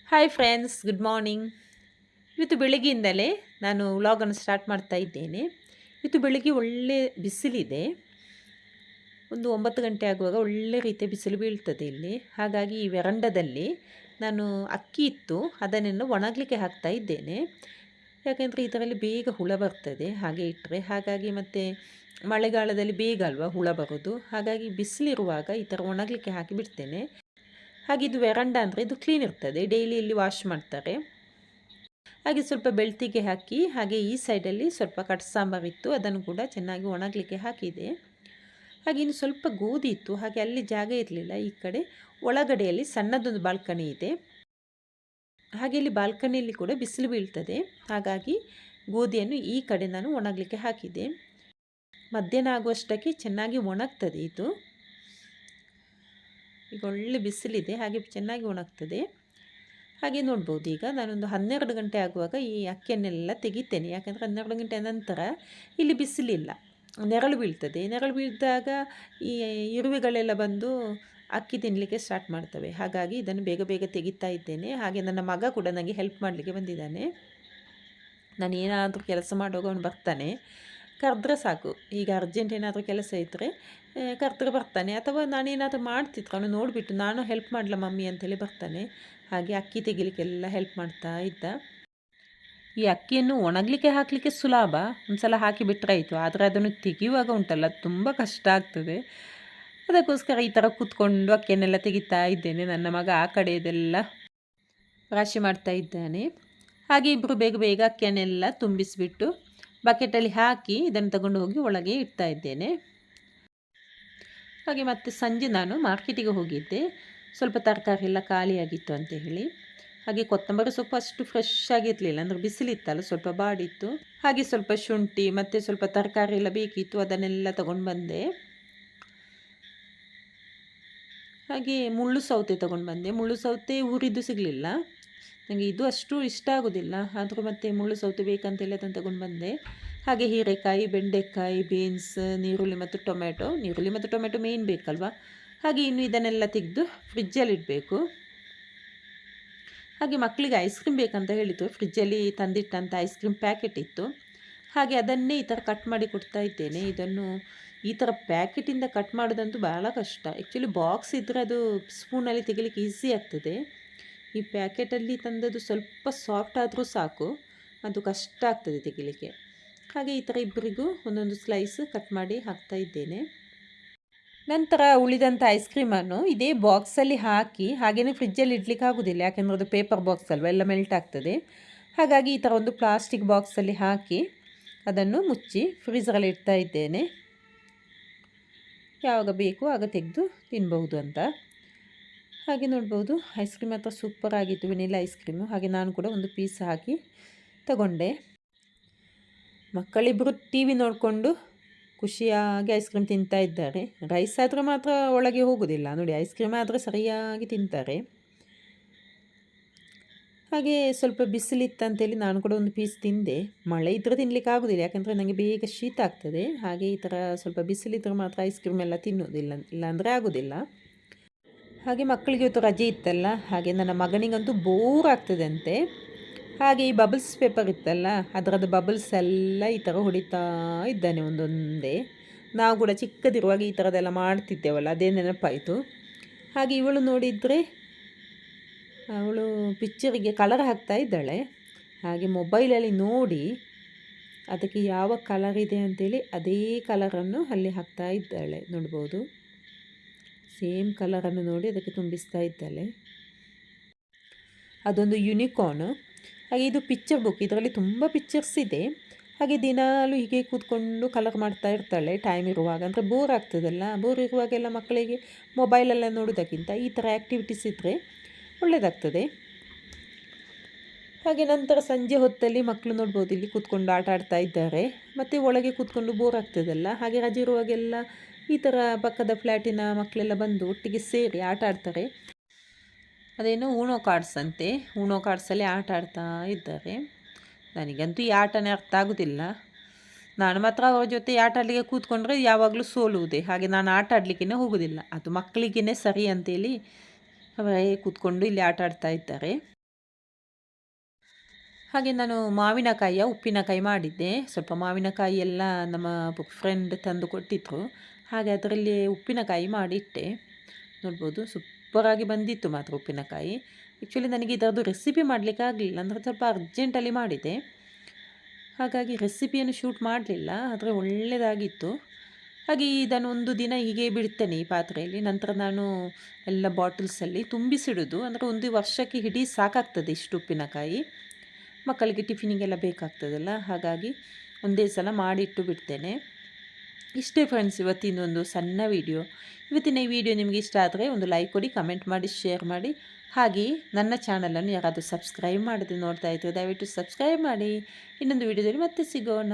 Hi friends, good morning. ಇವತ್ತು ಬೆಳಗ್ಗೆಯಿಂದಲೇ ನಾನು ವ್ಲಾಗನ್ನು ಸ್ಟಾರ್ಟ್ ಮಾಡ್ತಾ ಇದ್ದೇನೆ. ಇವತ್ತು ಬೆಳಗ್ಗೆ ಒಳ್ಳೆ ಬಿಸಿಲಿದೆ. ಒಂದು 9 ಗಂಟೆ ಆಗುವಾಗ ಒಳ್ಳೆ ರೀತಿಯ ಬಿಸಿಲು ಬೀಳ್ತದೆ ಇಲ್ಲಿ. ಹಾಗಾಗಿ ಈ ವೆರಂಡದಲ್ಲಿ ನಾನು ಅಕ್ಕಿ ಇತ್ತು ಅದನ್ನೆಲ್ಲ ಒಣಗಲಿಕ್ಕೆ ಹಾಕ್ತಾ ಇದ್ದೇನೆ. ಯಾಕೆಂದರೆ ಇದರಲ್ಲಿ ಬೇಗ ಹುಳ ಬರ್ತದೆ ಹಾಗೆ ಇಟ್ಟರೆ. ಹಾಗಾಗಿ ಮತ್ತು ಮಳೆಗಾಲದಲ್ಲಿ ಬೇಗ ಅಲ್ವಾ ಹುಳ ಬರೋದು. ಹಾಗಾಗಿ ಬಿಸಿಲಿರುವಾಗ ಈ ಥರ ಒಣಗಲಿಕ್ಕೆ ಹಾಕಿ ಬಿಡ್ತೇನೆ. ಹಾಗೆ ಇದು ವೆರಂಡ ಅಂದರೆ ಇದು ಕ್ಲೀನ್ ಇರ್ತದೆ, ಡೈಲಿ ಇಲ್ಲಿ ವಾಶ್ ಮಾಡ್ತಾರೆ. ಹಾಗೆ ಸ್ವಲ್ಪ ಬೆಳ್ತಿಗೆ ಹಾಕಿ, ಹಾಗೆ ಈ ಸೈಡಲ್ಲಿ ಸ್ವಲ್ಪ ಕಟ್ ಸಾಂಬಾರಿತ್ತು ಅದನ್ನು ಕೂಡ ಚೆನ್ನಾಗಿ ಒಣಗಲಿಕ್ಕೆ ಹಾಕಿದೆ. ಹಾಗೆ ಇನ್ನು ಸ್ವಲ್ಪ ಗೋಧಿ ಇತ್ತು, ಹಾಗೆ ಅಲ್ಲಿ ಜಾಗ ಇರಲಿಲ್ಲ. ಈ ಕಡೆ ಒಳಗಡೆಯಲ್ಲಿ ಸಣ್ಣದೊಂದು ಬಾಲ್ಕನಿ ಇದೆ. ಹಾಗೆ ಇಲ್ಲಿ ಬಾಲ್ಕನಿಯಲ್ಲಿ ಕೂಡ ಬಿಸಿಲು ಬೀಳ್ತದೆ. ಹಾಗಾಗಿ ಗೋಧಿಯನ್ನು ಈ ಕಡೆ ನಾನು ಒಣಗಲಿಕ್ಕೆ ಹಾಕಿದೆ. ಮಧ್ಯಾಹ್ನ ಆಗುವಷ್ಟಕ್ಕೆ ಚೆನ್ನಾಗಿ ಒಣಗ್ತದೆ ಇದು. ಈಗ ಒಳ್ಳೆ ಬಿಸಿಲಿದೆ, ಹಾಗೆ ಚೆನ್ನಾಗಿ ಒಣಗ್ತದೆ. ಹಾಗೆ ನೋಡ್ಬೋದು, ಈಗ ನಾನೊಂದು 12 ಗಂಟೆ ಆಗುವಾಗ ಈ ಅಕ್ಕಿಯನ್ನೆಲ್ಲ ತೆಗಿತೇನೆ. ಯಾಕಂದರೆ 12 ಗಂಟೆ ನಂತರ ಇಲ್ಲಿ ಬಿಸಿಲಿಲ್ಲ, ನೆರಳು ಬೀಳ್ತದೆ. ನೆರಳು ಬೀಳಿದಾಗ ಈ ಇರುವೆಗಳೆಲ್ಲ ಬಂದು ಅಕ್ಕಿ ತಿನ್ನಲಿಕ್ಕೆ ಸ್ಟಾರ್ಟ್ ಮಾಡ್ತವೆ. ಹಾಗಾಗಿ ಇದನ್ನು ಬೇಗ ಬೇಗ ತೆಗಿತಾ ಇದ್ದೇನೆ. ಹಾಗೆ ನನ್ನ ಮಗ ಕೂಡ ನನಗೆ ಹೆಲ್ಪ್ ಮಾಡಲಿಕ್ಕೆ ಬಂದಿದ್ದಾನೆ. ನಾನು ಏನಾದರೂ ಕೆಲಸ ಮಾಡುವಾಗ ಅವನು ಬರ್ತಾನೆ, ಕರೆದ್ರೆ ಸಾಕು. ಈಗ ಅರ್ಜೆಂಟ್ ಏನಾದರೂ ಕೆಲಸ ಇದ್ದರೆ ಕರೆದ್ರೆ ಬರ್ತಾನೆ, ಅಥವಾ ನಾನೇನಾದರೂ ಮಾಡ್ತಿದ್ರೆ ಅವನು ನೋಡಿಬಿಟ್ಟು ನಾನು ಹೆಲ್ಪ್ ಮಾಡಲ ಮಮ್ಮಿ ಅಂತೇಳಿ ಬರ್ತಾನೆ. ಹಾಗೆ ಅಕ್ಕಿ ತೆಗಿಲಿಕ್ಕೆಲ್ಲ ಹೆಲ್ಪ್ ಮಾಡ್ತಾ ಇದ್ದ. ಈ ಅಕ್ಕಿಯನ್ನು ಒಣಗಲಿಕ್ಕೆ ಹಾಕಲಿಕ್ಕೆ ಸುಲಭ, ಒಂದು ಸಲ ಹಾಕಿಬಿಟ್ರೆ ಆಯಿತು. ಆದರೆ ಅದನ್ನು ತೆಗೆಯುವಾಗ ಉಂಟಲ್ಲ ತುಂಬ ಕಷ್ಟ ಆಗ್ತದೆ. ಅದಕ್ಕೋಸ್ಕರ ಈ ಥರ ಕೂತ್ಕೊಂಡು ಅಕ್ಕಿಯನ್ನೆಲ್ಲ ತೆಗಿತಾ ಇದ್ದೇನೆ. ನನ್ನ ಮಗ ಆ ಕಡೆಯದೆಲ್ಲ ರಾಶಿ ಮಾಡ್ತಾ ಇದ್ದಾನೆ. ಹಾಗೆ ಇಬ್ಬರು ಬೇಗ ಬೇಗ ಅಕ್ಕಿಯನ್ನೆಲ್ಲ ತುಂಬಿಸಿಬಿಟ್ಟು ಬಕೆಟಲ್ಲಿ ಹಾಕಿ ಇದನ್ನು ತಗೊಂಡು ಹೋಗಿ ಒಳಗೆ ಇಡ್ತಾ ಇದ್ದೇನೆ. ಹಾಗೆ ಮತ್ತೆ ಸಂಜೆ ನಾನು ಮಾರ್ಕೆಟಿಗೆ ಹೋಗಿದ್ದೆ. ಸ್ವಲ್ಪ ತರಕಾರಿ ಎಲ್ಲ ಖಾಲಿಯಾಗಿತ್ತು ಅಂತ ಹೇಳಿ. ಹಾಗೆ ಕೊತ್ತಂಬರಿ ಸೊಪ್ಪು ಅಷ್ಟು ಫ್ರೆಶ್ ಆಗಿರಲಿಲ್ಲ, ಅಂದರೆ ಬಿಸಿಲಿತ್ತಲ್ಲ, ಸ್ವಲ್ಪ ಬಾಡಿತ್ತು. ಹಾಗೆ ಸ್ವಲ್ಪ ಶುಂಠಿ ಮತ್ತು ಸ್ವಲ್ಪ ತರಕಾರಿ ಎಲ್ಲ ಬೇಕಿತ್ತು, ಅದನ್ನೆಲ್ಲ ತಗೊಂಡು ಬಂದೆ. ಹಾಗೆ ಮುಳ್ಳು ಸೌತೆ ತಗೊಂಡು ಬಂದೆ. ಮುಳ್ಳು ಸೌತೆ ಊರಿದ್ದು ಸಿಗಲಿಲ್ಲ ನನಗೆ, ಇದು ಅಷ್ಟು ಇಷ್ಟ ಆಗೋದಿಲ್ಲ. ಆದರೂ ಮತ್ತೆ ಮುಳ್ಳು ಸೌತೆ ಬೇಕಂತೇಳಿ ಅದನ್ನು ತಗೊಂಡು ಬಂದೆ. ಹಾಗೆ ಹೀರೆಕಾಯಿ, ಬೆಂಡೆಕಾಯಿ, ಬೀನ್ಸ್, ನೀರುಳ್ಳಿ ಮತ್ತು ಟೊಮೆಟೊ. ನೀರುಳ್ಳಿ ಮತ್ತು ಟೊಮೆಟೊ ಮೇಯ್ನ್ ಬೇಕಲ್ವ. ಹಾಗೆ ಇನ್ನು ಇದನ್ನೆಲ್ಲ ತೆಗೆದು ಫ್ರಿಜ್ಜಲ್ಲಿ ಇಡಬೇಕು. ಹಾಗೆ ಮಕ್ಕಳಿಗೆ ಐಸ್ ಕ್ರೀಮ್ ಬೇಕಂತ ಹೇಳಿತು. ಫ್ರಿಜ್ಜಲ್ಲಿ ತಂದಿಟ್ಟಂಥ ಐಸ್ ಕ್ರೀಮ್ ಪ್ಯಾಕೆಟ್ ಇತ್ತು. ಹಾಗೆ ಅದನ್ನೇ ಈ ಥರ ಕಟ್ ಮಾಡಿ ಕೊಡ್ತಾ ಇದ್ದೇನೆ. ಇದನ್ನು ಈ ಥರ ಪ್ಯಾಕೆಟಿಂದ ಕಟ್ ಮಾಡೋದಂತೂ ಭಾಳ ಕಷ್ಟ. ಆ್ಯಕ್ಚುಲಿ ಬಾಕ್ಸ್ ಇದ್ದರೆ ಅದು ಸ್ಪೂನಲ್ಲಿ ತೆಗಿಲಿಕ್ಕೆ ಈಸಿ ಆಗ್ತದೆ. ಈ ಪ್ಯಾಕೆಟಲ್ಲಿ ತಂದದ್ದು ಸ್ವಲ್ಪ ಸಾಫ್ಟ್ ಆದರೂ ಸಾಕು, ಅದು ಕಷ್ಟ ಆಗ್ತದೆ ತೆಗಿಲಿಕ್ಕೆ. ಹಾಗೆ ಈ ಥರ ಇಬ್ಬರಿಗೂ ಒಂದೊಂದು ಸ್ಲೈಸ್ ಕಟ್ ಮಾಡಿ ಹಾಕ್ತಾ ಇದ್ದೇನೆ. ನಂತರ ಉಳಿದಂಥ ಐಸ್ ಕ್ರೀಮನ್ನು ಇದೇ ಬಾಕ್ಸಲ್ಲಿ ಹಾಕಿ, ಹಾಗೆಯೇ ಫ್ರಿಜ್ಜಲ್ಲಿ ಇಡ್ಲಿಕ್ಕೆ ಆಗೋದಿಲ್ಲ, ಯಾಕೆಂದರೆ ಅದು ಪೇಪರ್ ಬಾಕ್ಸ್ ಅಲ್ವ, ಎಲ್ಲ ಮೆಲ್ಟ್ ಆಗ್ತದೆ. ಹಾಗಾಗಿ ಈ ಥರ ಒಂದು ಪ್ಲಾಸ್ಟಿಕ್ ಬಾಕ್ಸಲ್ಲಿ ಹಾಕಿ ಅದನ್ನು ಮುಚ್ಚಿ ಫ್ರೀಝರಲ್ಲಿ ಇಡ್ತಾ ಇದ್ದೇನೆ. ಯಾವಾಗ ಬೇಕು ಆಗ ತೆಗೆದು ತಿನ್ಬಹುದು ಅಂತ. ಹಾಗೆ ನೋಡ್ಬೋದು, ಐಸ್ ಕ್ರೀಮ್ ಹತ್ರ ಸೂಪರ್ ಆಗಿತ್ತು, ವೆನಿಲಾ ಐಸ್ ಕ್ರೀಮು. ಹಾಗೆ ನಾನು ಕೂಡ ಒಂದು ಪೀಸ್ ಹಾಕಿ ತಗೊಂಡೆ. ಮಕ್ಕಳಿಬ್ಬರು ಟಿ ವಿ ನೋಡಿಕೊಂಡು ಖುಷಿಯಾಗಿ ಐಸ್ ಕ್ರೀಮ್ ತಿಂತಾ ಇದ್ದಾರೆ. ರೈಸ್ ಆದರೆ ಮಾತ್ರ ಒಳಗೆ ಹೋಗೋದಿಲ್ಲ ನೋಡಿ, ಐಸ್ ಕ್ರೀಮ್ ಆದರೆ ಸರಿಯಾಗಿ ತಿಂತಾರೆ. ಹಾಗೆ ಸ್ವಲ್ಪ ಬಿಸಿಲಿತ್ತಂತೇಳಿ ನಾನು ಕೂಡ ಒಂದು ಪೀಸ್ ತಿಂದೆ. ಮಳೆ ಇದ್ದರೆ ತಿನ್ನಲಿಕ್ಕೆ ಆಗೋದಿಲ್ಲ, ಯಾಕೆಂದರೆ ನನಗೆ ಬೇಗ ಶೀತ ಆಗ್ತದೆ. ಹಾಗೆ ಈ ಥರ ಸ್ವಲ್ಪ ಬಿಸಿಲಿದ್ದರೆ ಮಾತ್ರ ಐಸ್ ಕ್ರೀಮ್ ಎಲ್ಲ ತಿನ್ನೋದಿಲ್ಲ, ಇಲ್ಲಾಂದರೆ ಆಗೋದಿಲ್ಲ. ಹಾಗೆ ಮಕ್ಕಳಿಗೆ ಇವತ್ತು ರಜೆ ಇತ್ತಲ್ಲ, ಹಾಗೆ ನನ್ನ ಮಗನಿಗಂತೂ ಬೋರ್ ಆಗ್ತದೆ ಅಂತೆ. ಹಾಗೆ ಈ ಬಬಲ್ಸ್ ಪೇಪರ್ ಇತ್ತಲ್ಲ, ಅದರದ್ದು ಬಬಲ್ಸ್ ಎಲ್ಲ ಈ ಥರ ಹೊಡಿತಾ ಇದ್ದಾನೆ ಒಂದೊಂದೇ. ನಾವು ಕೂಡ ಚಿಕ್ಕದಿರುವಾಗ ಈ ಥರದ್ದೆಲ್ಲ ಮಾಡ್ತಿದ್ದೇವಲ್ಲ, ಅದೇ ನೆನಪಾಯಿತು. ಹಾಗೆ ಇವಳು ನೋಡಿದರೆ ಅವಳು ಪಿಕ್ಚರಿಗೆ ಕಲರ್ ಹಾಕ್ತಾ ಇದ್ದಾಳೆ. ಹಾಗೆ ಮೊಬೈಲಲ್ಲಿ ನೋಡಿ ಅದಕ್ಕೆ ಯಾವ ಕಲರ್ ಇದೆ ಅಂಥೇಳಿ ಅದೇ ಕಲರನ್ನು ಅಲ್ಲಿ ಹಾಕ್ತಾ ಇದ್ದಾಳೆ. ನೋಡ್ಬೋದು, ಸೇಮ್ ಕಲರನ್ನು ನೋಡಿ ಅದಕ್ಕೆ ತುಂಬಿಸ್ತಾ ಇದ್ದಾಳೆ. ಅದೊಂದು ಯೂನಿಕಾರ್ನ್. ಹಾಗೆ ಇದು ಪಿಕ್ಚರ್ ಬುಕ್, ಇದರಲ್ಲಿ ತುಂಬ ಪಿಕ್ಚರ್ಸ್ ಇದೆ. ಹಾಗೆ ದಿನಾಲೂ ಹೀಗೆ ಕೂತ್ಕೊಂಡು ಕಲರ್ ಮಾಡ್ತಾ ಇರ್ತಾಳೆ ಟೈಮ್ ಇರುವಾಗ. ಅಂದರೆ ಬೋರ್ ಆಗ್ತದಲ್ಲ, ಬೋರ್ ಇರುವಾಗೆಲ್ಲ ಮಕ್ಕಳಿಗೆ ಮೊಬೈಲೆಲ್ಲ ನೋಡೋದಕ್ಕಿಂತ ಈ ಥರ ಆ್ಯಕ್ಟಿವಿಟೀಸ್ ಇದ್ದರೆ ಒಳ್ಳೆಯದಾಗ್ತದೆ. ಹಾಗೆ ನಂತರ ಸಂಜೆ ಹೊತ್ತಲ್ಲಿ ಮಕ್ಕಳು ನೋಡ್ಬೋದು ಇಲ್ಲಿ ಕೂತ್ಕೊಂಡು ಆಟ ಆಡ್ತಾ ಇದ್ದಾರೆ. ಮತ್ತು ಒಳಗೆ ಕೂತ್ಕೊಂಡು ಬೋರ್ ಆಗ್ತದಲ್ಲ, ಹಾಗೆ ರಜೆ ಇರುವಾಗೆಲ್ಲ ಈ ಥರ ಪಕ್ಕದ ಫ್ಲ್ಯಾಟಿನ ಮಕ್ಕಳೆಲ್ಲ ಬಂದು ಒಟ್ಟಿಗೆ ಸೇರಿ ಆಟ ಆಡ್ತಾರೆ. ಅದೇನೋ ಊಣೋ ಕಾರ್ಡ್ಸ್ ಅಂತೆ, ಊಣೋ ಕಾರ್ಡ್ಸಲ್ಲಿ ಆಟ ಆಡ್ತಾ ಇದ್ದಾರೆ. ನನಗಂತೂ ಈ ಆಟನೇ ಅರ್ಥ ಆಗೋದಿಲ್ಲ. ನಾನು ಮಾತ್ರ ಅವ್ರ ಜೊತೆ ಆಟ ಆಡಲಿಕ್ಕೆ ಕೂತ್ಕೊಂಡ್ರೆ ಯಾವಾಗಲೂ ಸೋಲುವುದೇ. ಹಾಗೆ ನಾನು ಆಟ ಆಡಲಿಕ್ಕೇ ಹೋಗೋದಿಲ್ಲ, ಅದು ಮಕ್ಕಳಿಗೇ ಸರಿ ಅಂತೇಳಿ ಅವರೇ ಕೂತ್ಕೊಂಡು ಇಲ್ಲಿ ಆಟ ಆಡ್ತಾ ಇದ್ದಾರೆ. ಹಾಗೆ ನಾನು ಮಾವಿನಕಾಯಿಯ ಉಪ್ಪಿನಕಾಯಿ ಮಾಡಿದ್ದೆ. ಸ್ವಲ್ಪ ಮಾವಿನಕಾಯಿ ಎಲ್ಲ ನಮ್ಮ ಫ್ರೆಂಡ್ ತಂದು ಕೊಟ್ಟಿದ್ರು. ಹಾಗೆ ಅದರಲ್ಲಿ ಉಪ್ಪಿನಕಾಯಿ ಮಾಡಿಟ್ಟೆ. ನೋಡ್ಬೋದು ಸೂಪರಾಗಿ ಬಂದಿತ್ತು ಮಾತ್ರ ಉಪ್ಪಿನಕಾಯಿ. ಆ್ಯಕ್ಚುಲಿ ನನಗೆ ಇದರದ್ದು ರೆಸಿಪಿ ಮಾಡಲಿಕ್ಕೆ ಆಗಲಿಲ್ಲ, ಅಂದರೆ ಸ್ವಲ್ಪ ಅರ್ಜೆಂಟಲ್ಲಿ ಮಾಡಿದೆ. ಹಾಗಾಗಿ ರೆಸಿಪಿಯನ್ನು ಶೂಟ್ ಮಾಡಲಿಲ್ಲ, ಆದರೆ ಒಳ್ಳೆಯದಾಗಿತ್ತು. ಹಾಗೆ ಇದನ್ನು ಒಂದು ದಿನ ಹೀಗೆ ಬಿಡ್ತೇನೆ ಈ ಪಾತ್ರೆಯಲ್ಲಿ. ನಂತರ ನಾನು ಎಲ್ಲ ಬಾಟಲ್ಸಲ್ಲಿ ತುಂಬಿಸಿಡೋದು, ಅಂದರೆ ಒಂದು ವರ್ಷಕ್ಕೆ ಹಿಡಿ ಸಾಕಾಗ್ತದೆ ಇಷ್ಟು ಉಪ್ಪಿನಕಾಯಿ. ಮಕ್ಕಳಿಗೆ ಟಿಫಿನಿಗೆಲ್ಲ ಬೇಕಾಗ್ತದಲ್ಲ, ಹಾಗಾಗಿ ಒಂದೇ ಸಲ ಮಾಡಿಟ್ಟು ಬಿಡ್ತೇನೆ. ಇಷ್ಟೇ ಫ್ರೆಂಡ್ಸ್ ಇವತ್ತಿನೊಂದು ಸಣ್ಣ ವಿಡಿಯೋ. ಇವತ್ತಿನ ಈ ವಿಡಿಯೋ ನಿಮಗೆ ಇಷ್ಟ ಆದರೆ ಒಂದು ಲೈಕ್ ಕೊಡಿ, ಕಮೆಂಟ್ ಮಾಡಿ, ಶೇರ್ ಮಾಡಿ. ಹಾಗೆ ನನ್ನ ಚಾನಲನ್ನು ಯಾರಾದರೂ ಸಬ್ಸ್ಕ್ರೈಬ್ ಮಾಡದೆ ನೋಡ್ತಾ ಇದ್ದರೆ ದಯವಿಟ್ಟು ಸಬ್ಸ್ಕ್ರೈಬ್ ಮಾಡಿ. ಇನ್ನೊಂದು ವಿಡಿಯೋದಲ್ಲಿ ಮತ್ತೆ ಸಿಗೋಣ.